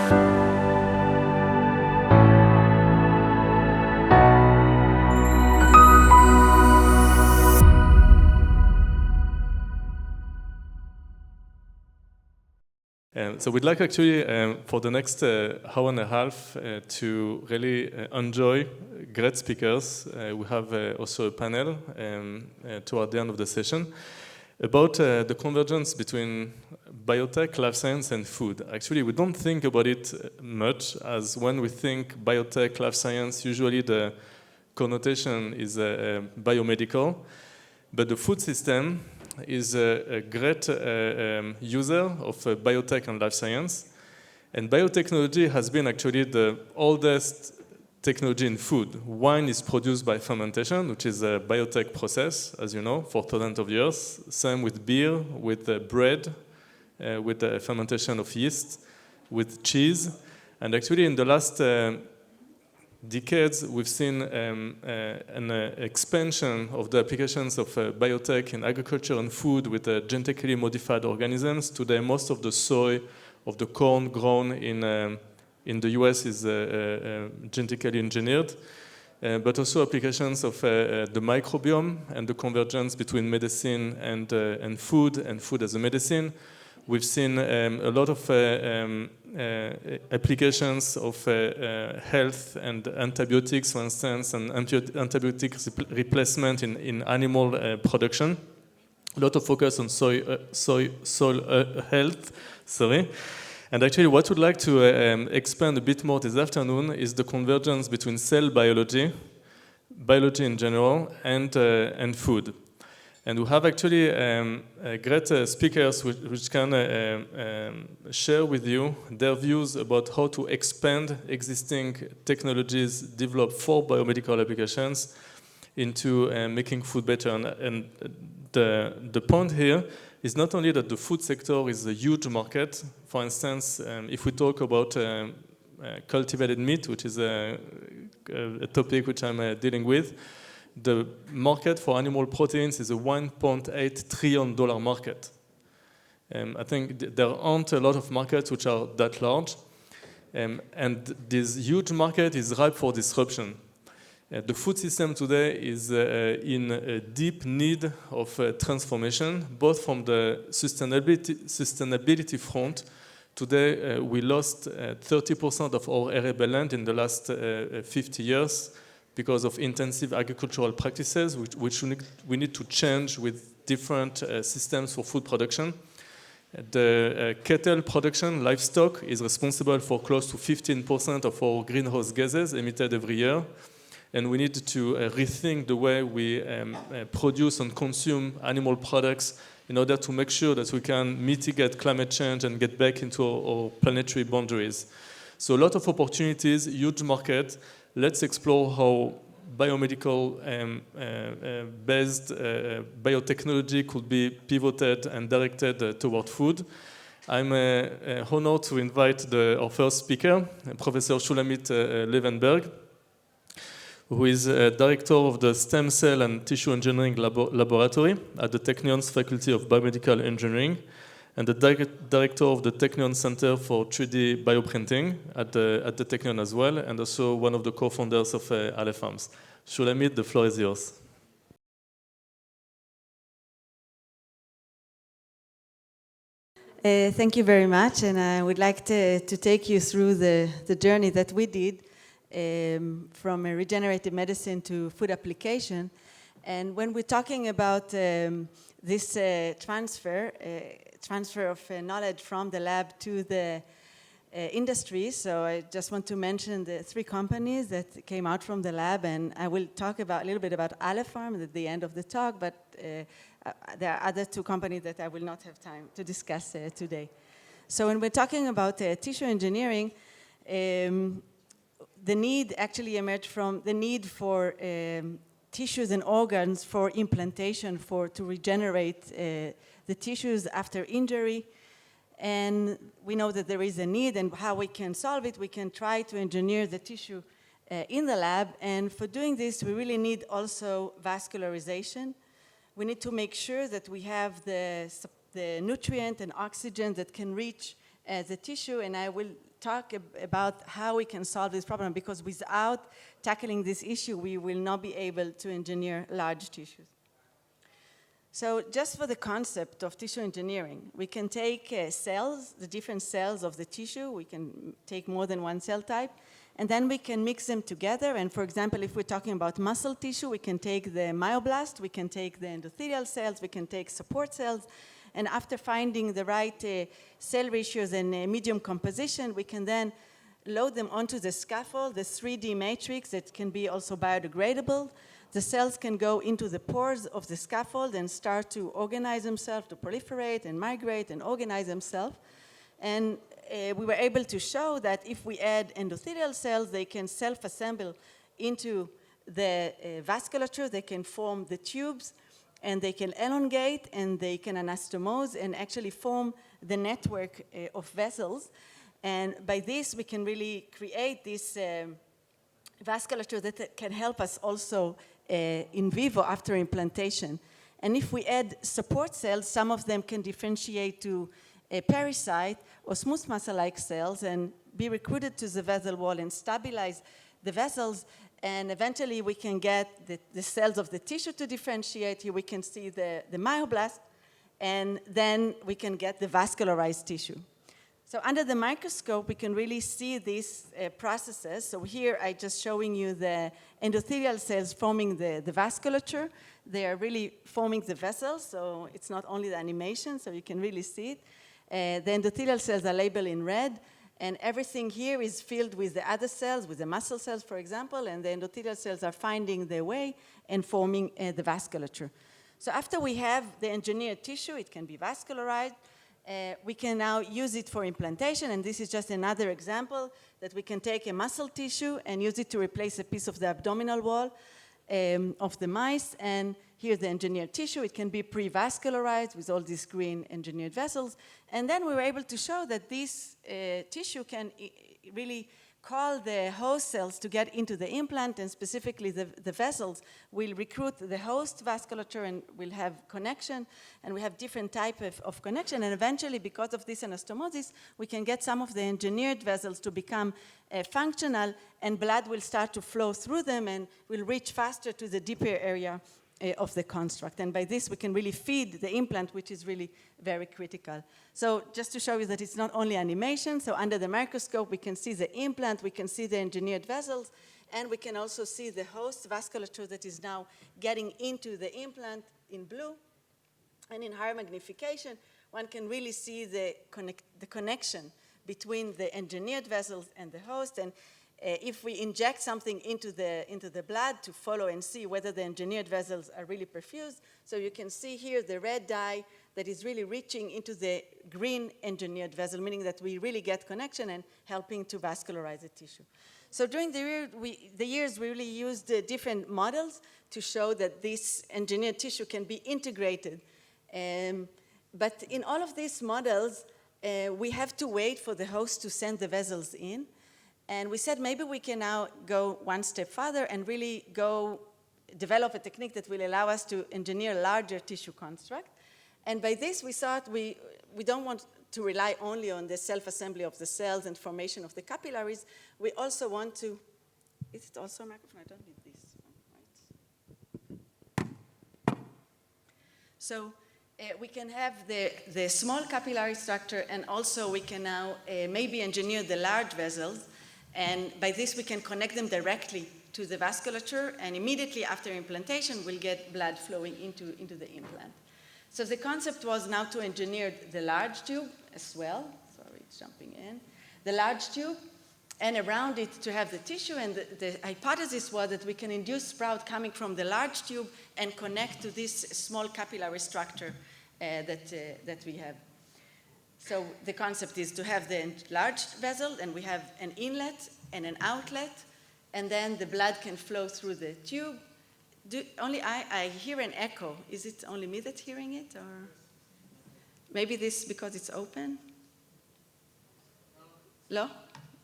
So we'd like actually for the next hour and a half to really enjoy great speakers. We have also a panel toward the end of the session about the convergence between biotech, life science, and food. Actually, we don't think about it much, as when we think biotech, life science, usually the connotation is biomedical, but the food system is a great user of biotech and life science. And biotechnology has been actually the oldest technology in food. Wine is produced by fermentation, which is a biotech process, as you know, for thousands of years. Same with beer, with bread, with the fermentation of yeast, with cheese. And actually in the last decades, we've seen an expansion of the applications of biotech in agriculture and food with genetically modified organisms. Today, most of the soy, of the corn grown in the US is genetically engineered, but also applications of the microbiome and the convergence between medicine and food as a medicine. We've seen a lot of applications of health and antibiotics, for instance, and antibiotic replacement in animal production. A lot of focus on soil health. And actually, what we'd like to expand a bit more this afternoon is the convergence between cell biology in general, and food. And we have actually great speakers which can share with you their views about how to expand existing technologies developed for biomedical applications into making food better. And the point here is not only that the food sector is a huge market. For instance, if we talk about cultivated meat, which is a topic which I'm dealing with, the market for animal proteins is a $1.8 trillion market. I think there aren't a lot of markets which are that large. And this huge market is ripe for disruption. The food system today is in a deep need of transformation, both from the sustainability front. Today, we lost 30% of our arable land in the last 50 years. Because of intensive agricultural practices, which we need to change with different systems for food production. The cattle production, livestock, is responsible for close to 15% of our greenhouse gases emitted every year. And we need to rethink the way we produce and consume animal products in order to make sure that we can mitigate climate change and get back into our planetary boundaries. So a lot of opportunities, huge market. Let's explore how biomedical-based biotechnology could be pivoted and directed toward food. I'm honored to invite our first speaker, Professor Shulamit Levenberg, who is director of the Stem Cell and Tissue Engineering Laboratory at the Technion's Faculty of Biomedical Engineering, and the director of the Technion Center for 3D Bioprinting at the Technion as well, and also one of the co-founders of Ale Farms. Shulamit, the floor is yours. Thank you very much, and I would like to take you through the journey that we did from a regenerative medicine to food application. And when we're talking about this transfer of knowledge from the lab to the industry, so I just want to mention the 3 companies that came out from the lab, and I will talk a little bit about Ale Farm at the end of the talk, but there are other 2 companies that I will not have time to discuss today. So when we're talking about tissue engineering, the need actually emerged from the need for tissues and organs for implantation, to regenerate the tissues after injury. And we know that there is a need, and how we can solve it, we can try to engineer the tissue in the lab. And for doing this, we really need also vascularization. We need to make sure that we have the nutrient and oxygen that can reach the tissue, and I will talk about how we can solve this problem, because without tackling this issue, we will not be able to engineer large tissues. So just for the concept of tissue engineering, we can take cells, the different cells of the tissue, we can take more than one cell type, and then we can mix them together. And for example, if we're talking about muscle tissue, we can take the myoblast, we can take the endothelial cells, we can take support cells, and after finding the right cell ratios and medium composition, we can then load them onto the scaffold, the 3D matrix that can be also biodegradable. The cells can go into the pores of the scaffold and start to organize themselves, to proliferate and migrate and organize themselves. And we were able to show that if we add endothelial cells, they can self-assemble into the vasculature, they can form the tubes, and they can elongate, and they can anastomose and actually form the network of vessels. And by this, we can really create this vasculature that can help us also in vivo after implantation. And if we add support cells, some of them can differentiate to a parasite or smooth muscle-like cells and be recruited to the vessel wall and stabilize the vessels. And eventually, we can get the cells of the tissue to differentiate. Here we can see the myoblast, and then we can get the vascularized tissue. So under the microscope, we can really see these processes. So here, I'm just showing you the endothelial cells forming the vasculature. They are really forming the vessels, so it's not only the animation, so you can really see it. The endothelial cells are labeled in red, and everything here is filled with the other cells, with the muscle cells, for example, and the endothelial cells are finding their way and forming the vasculature. So after we have the engineered tissue, it can be vascularized. We can now use it for implantation, and this is just another example that we can take a muscle tissue and use it to replace a piece of the abdominal wall of the mice. And here's the engineered tissue. It can be pre-vascularized with all these green engineered vessels. And then we were able to show that this tissue can really call the host cells to get into the implant, and specifically the vessels will recruit the host vasculature and will have connection, and we have different type of connection, and eventually, because of this anastomosis, we can get some of the engineered vessels to become functional, and blood will start to flow through them and will reach faster to the deeper area of the construct. And by this, we can really feed the implant, which is really very critical. So just to show you that it's not only animation, so under the microscope, we can see the implant, we can see the engineered vessels, and we can also see the host vasculature that is now getting into the implant in blue. And in higher magnification, one can really see the connection between the engineered vessels and the host. And if we inject something into the blood to follow and see whether the engineered vessels are really perfused, so you can see here the red dye that is really reaching into the green engineered vessel, meaning that we really get connection and helping to vascularize the tissue. So during the years, we really used different models to show that this engineered tissue can be integrated. But in all of these models, we have to wait for the host to send the vessels in. And we said maybe we can now go one step further and really go develop a technique that will allow us to engineer a larger tissue construct. And by this, we thought we don't want to rely only on the self-assembly of the cells and formation of the capillaries. We also want to, is it also a microphone? I don't need this one, right? So we can have the small capillary structure, and also we can now maybe engineer the large vessels. And by this, we can connect them directly to the vasculature, and immediately after implantation, we'll get blood flowing into the implant. So the concept was now to engineer the large tube as well. Sorry, it's jumping in. The large tube, and around it to have the tissue, and the hypothesis was that we can induce sprout coming from the large tube and connect to this small capillary structure that we have. So the concept is to have the large vessel, and we have an inlet and an outlet, and then the blood can flow through the tube. Only I hear an echo. Is it only me that's hearing it, or maybe this because it's open? No?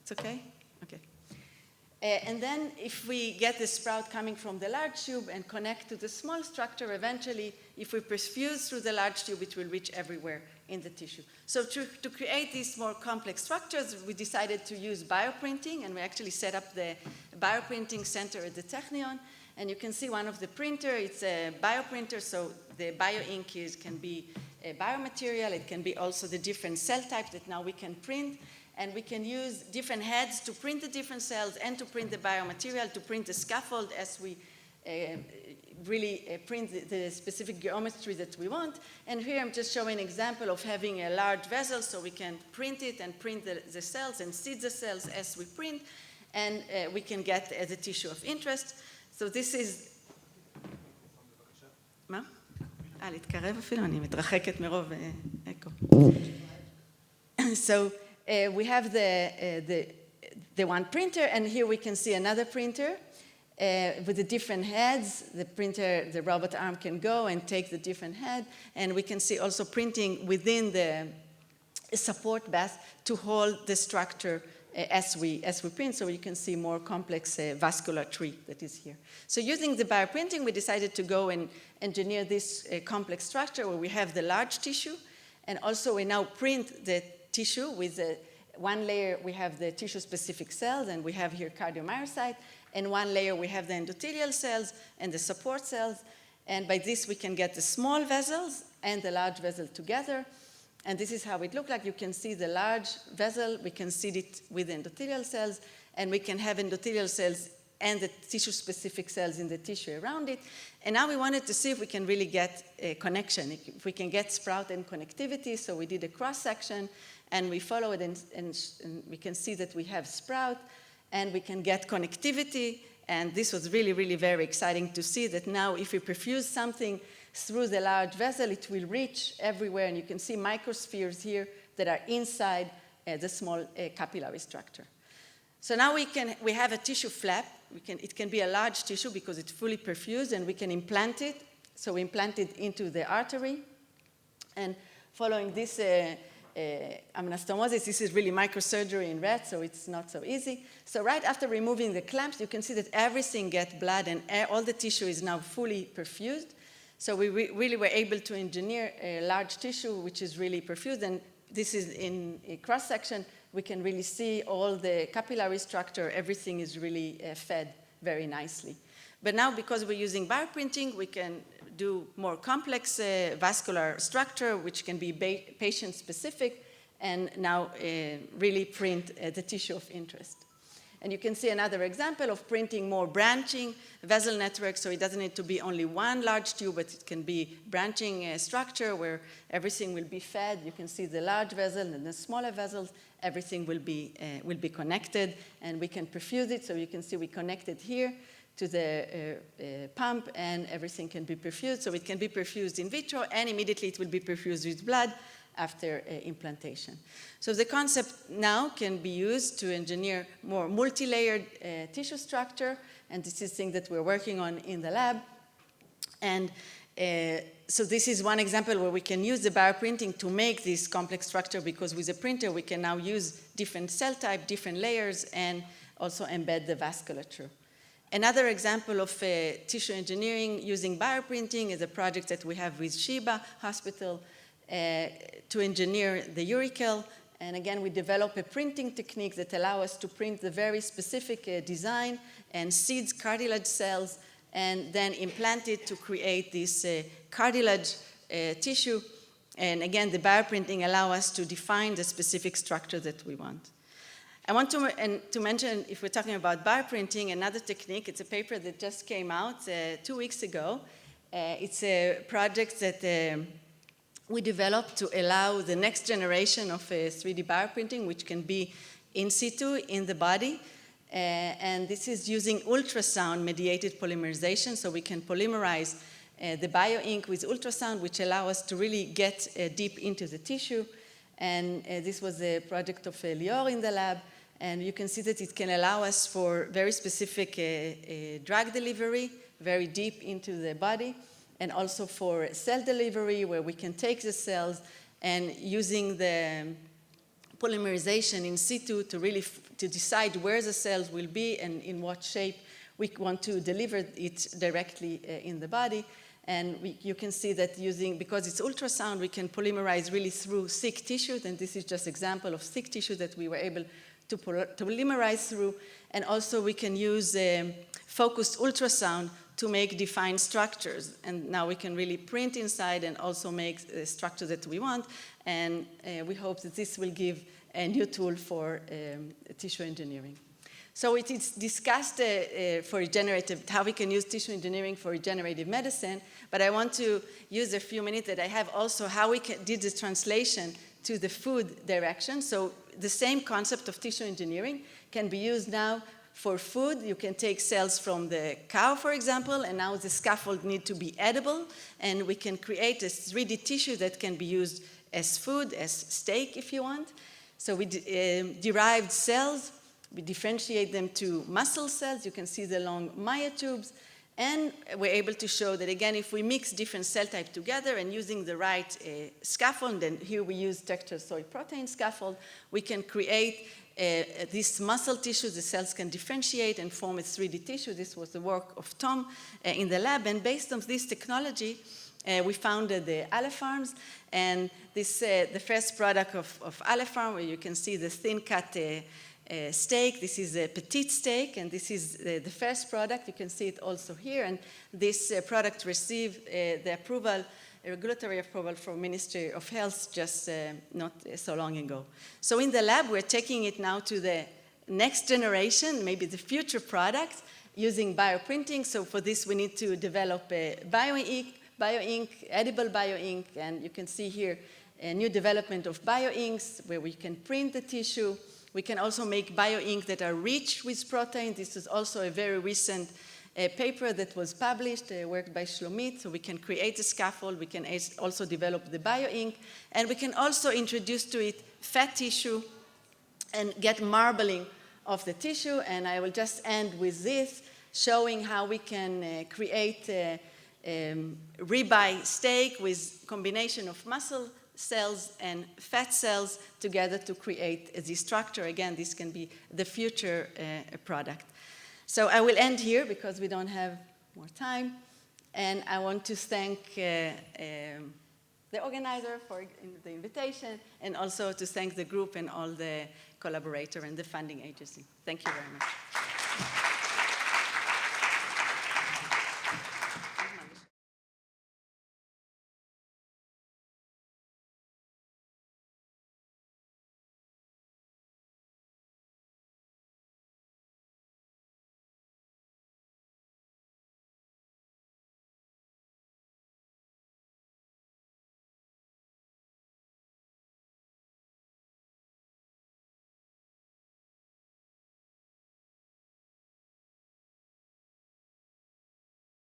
It's okay? Okay. And then if we get the sprout coming from the large tube and connect to the small structure, eventually, if we perfuse through the large tube, it will reach everywhere in the tissue. So to create these more complex structures, we decided to use bioprinting, and we actually set up the bioprinting center at the Technion. And you can see one of the printer, it's a bioprinter, so the bio-ink can be a biomaterial, it can be also the different cell types that now we can print, and we can use different heads to print the different cells and to print the biomaterial, to print the scaffold as we really print the specific geometry that we want. And here I'm just showing an example of having a large vessel, so we can print it and print the cells and seed the cells as we print, and we can get the tissue of interest. So this is... מה? להתקרב אפילו, אני מתרחקת מרוב אקו. So we have the one printer, and here we can see another printer with the different heads. The printer, the robot arm can go and take the different head, and we can see also printing within the support bath to hold the structure as we print, so you can see more complex vascular tree that is here. So using the bioprinting, we decided to go and engineer this complex structure where we have the large tissue, and also we now print the tissue with one layer we have the tissue-specific cells, and we have here cardiomyocyte, and one layer we have the endothelial cells and the support cells, and by this we can get the small vessels and the large vessel together. And this is how it looks like. You can see the large vessel, we can seed it with endothelial cells, and we can have endothelial cells and the tissue-specific cells in the tissue around it. And now we wanted to see if we can really get a connection, if we can get sprout and connectivity. So we did a cross-section, and we followed, and we can see that we have sprout, and we can get connectivity. And this was really, really very exciting to see that now if we perfuse something through the large vessel, it will reach everywhere, and you can see microspheres here that are inside the small capillary structure. So now we have a tissue flap. It can be a large tissue because it's fully perfused, and we can implant it. So we implant it into the artery, and following this anastomosis, this is really microsurgery in rats, so it's not so easy. So right after removing the clamps, you can see that everything gets blood, and all the tissue is now fully perfused. So we really were able to engineer a large tissue which is really perfused, and this is in a cross-section. We can really see all the capillary structure. Everything is really fed very nicely. But now, because we're using bioprinting, we can do more complex vascular structure, which can be patient-specific, and now really print the tissue of interest. And you can see another example of printing more branching vessel networks, so it doesn't need to be only one large tube, but it can be branching structure where everything will be fed. You can see the large vessel and the smaller vessels. Everything will be connected, and we can perfuse it. So you can see we connected here to the pump, and everything can be perfused. So it can be perfused in vitro, and immediately it will be perfused with blood after implantation. So the concept now can be used to engineer more multi-layered tissue structure, and this is thing that we're working on in the lab. And so this is one example where we can use the bioprinting to make this complex structure, because with a printer we can now use different cell type, different layers, and also embed the vasculature. Another example of tissue engineering using bioprinting is a project that we have with Sheba Hospital to engineer the uricale. And again, we develop a printing technique that allows us to print the very specific design and seeds cartilage cells, and then implant it to create this cartilage tissue. And again, the bioprinting allows us to define the specific structure that we want. I want to mention, if we're talking about bioprinting, another technique. It's a paper that just came out 2 weeks ago. It's a project that we developed to allow the next generation of 3D bioprinting, which can be in situ in the body. And this is using ultrasound-mediated polymerization, so we can polymerize the bio-ink with ultrasound, which allow us to really get deep into the tissue. And this was a project of Lior in the lab. And you can see that it can allow us for very specific drug delivery, very deep into the body, and also for cell delivery, where we can take the cells and using the polymerization in situ to really to decide where the cells will be and in what shape we want to deliver it directly in the body. And you can see that because it's ultrasound, we can polymerize really through thick tissues, and this is just an example of thick tissue that we were able to polymerize through. And also we can use focused ultrasound to make defined structures. And now we can really print inside and also make the structure that we want. And we hope that this will give a new tool for tissue engineering. So it is discussed how we can use tissue engineering for regenerative medicine, but I want to use a few minutes that I have also how we did the translation to the food direction. So the same concept of tissue engineering can be used now for food. You can take cells from the cow, for example, and now the scaffold need to be edible, and we can create a 3D tissue that can be used as food, as steak if you want. So we derived cells. We differentiate them to muscle cells. You can see the long myotubes. And we're able to show that, again, if we mix different cell types together and using the right scaffold, and here we use textured soy protein scaffold, we can create this muscle tissue. The cells can differentiate and form a 3D tissue. This was the work of Tom in the lab. And based on this technology, we founded the Aleph Farms. And this the first product of Aleph Farm, where you can see the thin-cut steak. This is a petite steak, and this is the first product. You can see it also here. And this product received the approval, regulatory approval from Ministry of Health just not so long ago. So in the lab, we're taking it now to the next generation, maybe the future products, using bioprinting. So for this, we need to develop a bioink, edible bioink, and you can see here a new development of bioinks where we can print the tissue. We can also make bioink that are rich with protein. This is also a very recent paper that was published, work by Shlomit. So we can create a scaffold. We can also develop the bioink. And we can also introduce to it fat tissue and get marbling of the tissue. And I will just end with this, showing how we can create ribeye steak with combination of muscle cells and fat cells together to create this structure. Again, this can be the future product. So I will end here because we don't have more time. And I want to thank the organizer for the invitation, and also to thank the group and all the collaborators and the funding agency. Thank you very much.